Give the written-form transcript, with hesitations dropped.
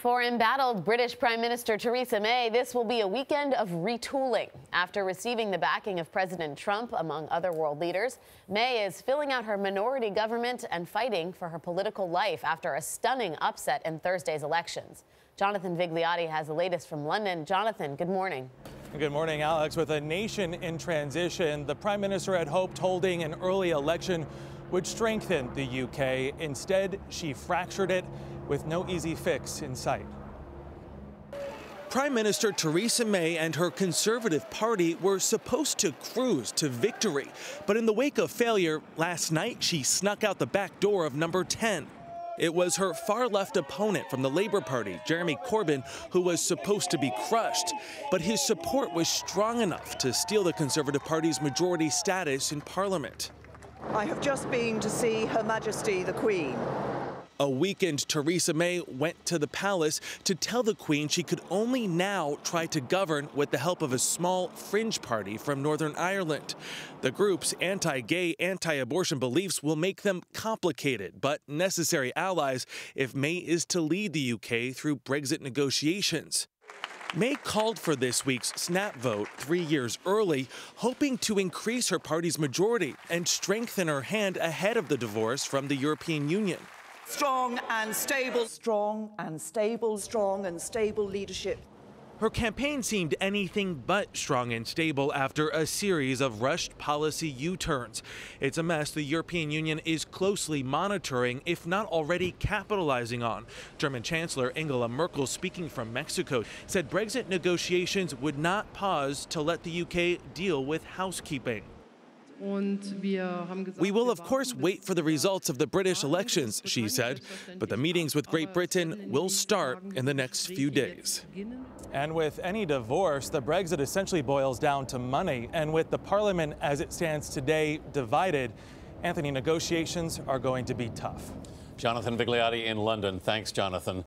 For embattled British Prime Minister Theresa May, this will be a weekend of retooling. After receiving the backing of President Trump, among other world leaders, May is filling out her minority government and fighting for her political life after a stunning upset in Thursday's elections. Jonathan Vigliotti has the latest from London. Jonathan, good morning. Good morning, Alex. With a nation in transition, the Prime Minister had hoped holding an early election would strengthen the UK. Instead, she fractured it with no easy fix in sight. Prime Minister Theresa May and her Conservative Party were supposed to cruise to victory. But in the wake of failure, last night she snuck out the back door of number 10. It was her far-left opponent from the Labour Party, Jeremy Corbyn, who was supposed to be crushed. But his support was strong enough to steal the Conservative Party's majority status in Parliament. I have just been to see Her Majesty the Queen. A weakened Theresa May went to the palace to tell the Queen she could only now try to govern with the help of a small fringe party from Northern Ireland. The group's anti-gay, anti-abortion beliefs will make them complicated but necessary allies if May is to lead the UK through Brexit negotiations. May called for this week's snap vote 3 years early, hoping to increase her party's majority and strengthen her hand ahead of the divorce from the European Union. Strong and stable. Strong and stable. Strong and stable leadership. Her campaign seemed anything but strong and stable after a series of rushed policy U-turns. It's a mess the European Union is closely monitoring, if not already capitalizing on. German Chancellor Angela Merkel, speaking from Mexico, said Brexit negotiations would not pause to let the UK deal with housekeeping. We will, of course, wait for the results of the British elections, she said, but the meetings with Great Britain will start in the next few days. And with any divorce, the Brexit essentially boils down to money. And with the Parliament as it stands today divided, Anthony, negotiations are going to be tough. Jonathan Vigliotti in London. Thanks, Jonathan.